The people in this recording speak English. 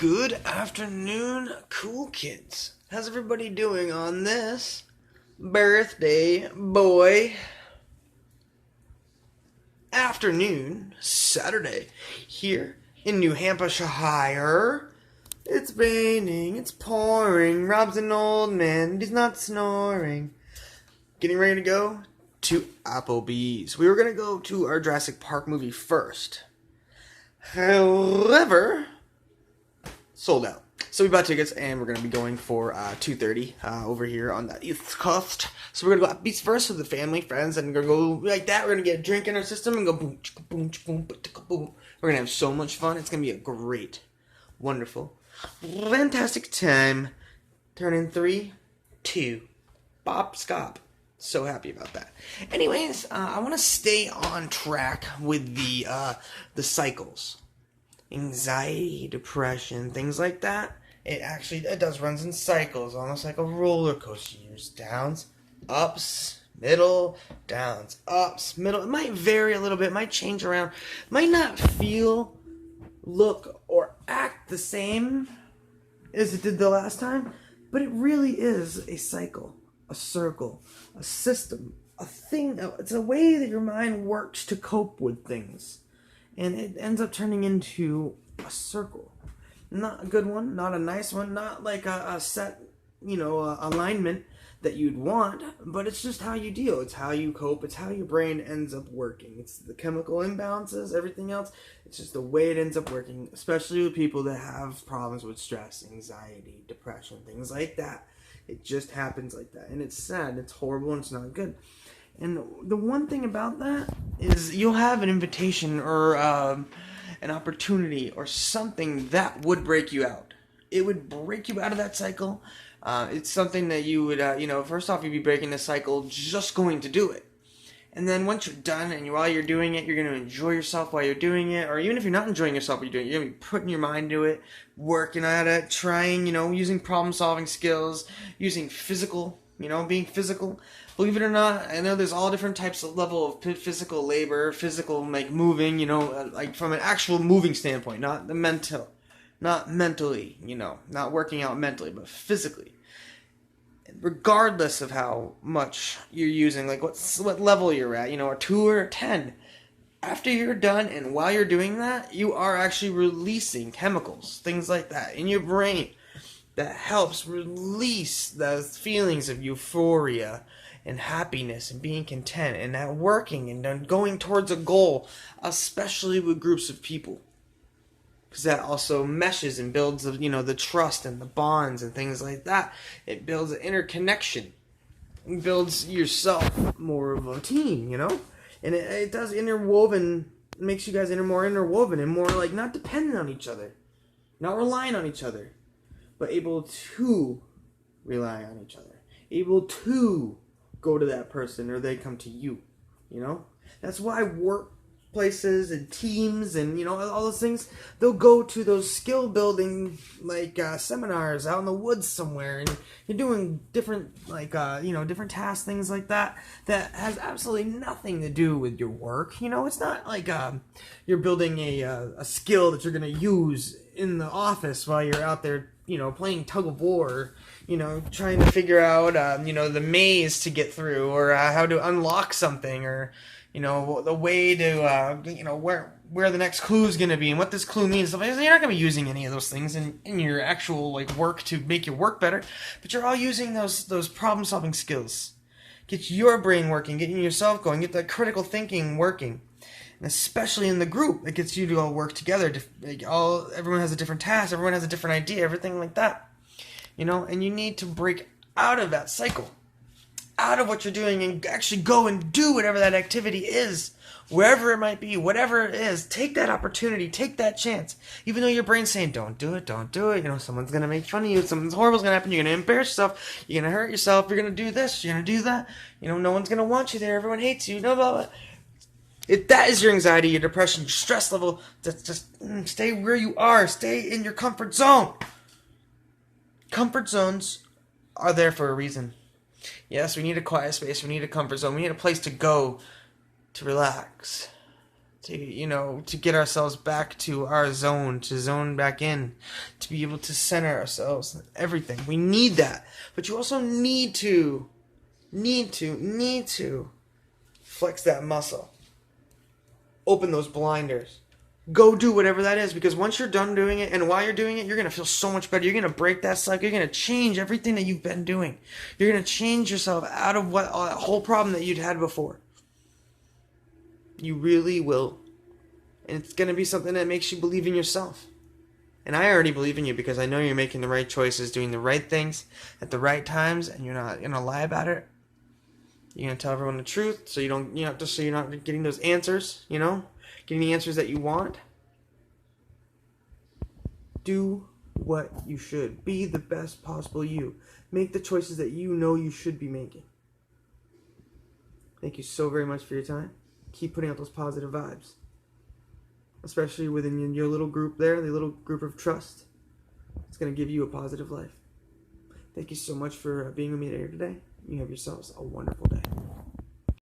Good afternoon, cool kids. How's everybody doing on this birthday boy afternoon, Saturday, here in New Hampshire? It's raining, it's pouring, Rob's an old man, he's not snoring. Getting ready to go to Applebee's. We were going to go to our Jurassic Park movie first. However, sold out. So we bought tickets and we're going to be going for 2:30 over here on the East Coast. So we're going to go Applebee's first with the family, friends, and we're going to go like that. We're going to get a drink in our system and go boom, chicka, boom, chicka, boom, chicka, boom. We're going to have so much fun. It's going to be a great, wonderful, fantastic time. Turning 3, 2, bop, scop. So happy about that. Anyways, I want to stay on track with the cycles. Anxiety, depression, things like that. It does runs in cycles, almost like a roller coaster. Years downs, ups, middle, downs, ups, middle. It might vary a little bit, might change around, might not feel, look, or act the same as it did the last time, but it really is a cycle, a circle, a system, a thing. It's a way that your mind works to cope with things. And it ends up turning into a circle. Not a good one, not a nice one, not like a set, alignment that you'd want, but it's just how you deal. It's how you cope. It's how your brain ends up working. It's the chemical imbalances, everything else. It's just the way it ends up working, especially with people that have problems with stress, anxiety, depression, things like that. It just happens like that. And it's sad, it's horrible, and it's not good. And the one thing about that is you'll have an invitation or an opportunity or something that would break you out. It would break you out of that cycle. It's something that you would, first off, you'd be breaking the cycle just going to do it. And then once you're done and while you're doing it, you're going to enjoy yourself while you're doing it. Or even if you're not enjoying yourself while you're doing it, you're going to be putting your mind to it, working at it, trying, using problem-solving skills, using physical, being physical. Believe it or not, I know there's all different types of level of physical labor, physical, moving, like from an actual moving standpoint, not the mental, not mentally, not working out mentally, but physically. Regardless of how much you're using, like what level you're at, a 2 or a 10. After you're done and while you're doing that, you are actually releasing chemicals, things like that, in your brain that helps release those feelings of euphoria and happiness and being content and that working and then going towards a goal, especially with groups of people. Because that also meshes and builds the trust and the bonds and things like that. It builds an interconnection. It builds yourself more of a team, And it does interwoven, makes you guys more interwoven and more like not dependent on each other. Not relying on each other. But able to rely on each other. Able to go to that person or they come to you. That's why workplaces and teams and all those things, they'll go to those skill building seminars out in the woods somewhere, and you're doing different different tasks, things like that has absolutely nothing to do with your work. It's not like you're building a skill that you're going to use in the office while you're out there playing tug of war, trying to figure out the maze to get through, or how to unlock something, or the way to where the next clue is going to be and what this clue means. So you're not going to be using any of those things in your actual work to make your work better, but you're all using those problem solving skills. Get your brain working, getting yourself going, get that critical thinking working. And especially in the group, it gets you to all work together. Everyone has a different task, everyone has a different idea, everything like that. And you need to break out of that cycle, out of what you're doing, and actually go and do whatever that activity is, wherever it might be, whatever it is. Take that opportunity, take that chance. Even though your brain's saying, don't do it. Someone's going to make fun of you, something's horrible's going to happen, you're going to embarrass yourself, you're going to hurt yourself, you're going to do this, you're going to do that. No one's going to want you there, everyone hates you, blah, blah, blah. If that is your anxiety, your depression, your stress level, just stay where you are. Stay in your comfort zone. Comfort zones are there for a reason. Yes, we need a quiet space. We need a comfort zone. We need a place to go to relax. to get ourselves back to our zone, to zone back in, to be able to center ourselves, everything. We need that. But you also need to flex that muscle. Open those blinders. Go do whatever that is, because once you're done doing it, and while you're doing it, you're going to feel so much better. You're going to break that cycle. You're going to change everything that you've been doing. You're going to change yourself out of that whole problem that you'd had before. You really will. And it's going to be something that makes you believe in yourself. And I already believe in you, because I know you're making the right choices, doing the right things at the right times, and you're not going to lie about it. You're going to tell everyone the truth, so you're not getting those answers, getting the answers that you want. Do what you should. Be the best possible you. Make the choices that you know you should be making. Thank you so very much for your time. Keep putting out those positive vibes. Especially within your little group there, the little group of trust. It's going to give you a positive life. Thank you so much for being with me here today. You have yourselves a wonderful day.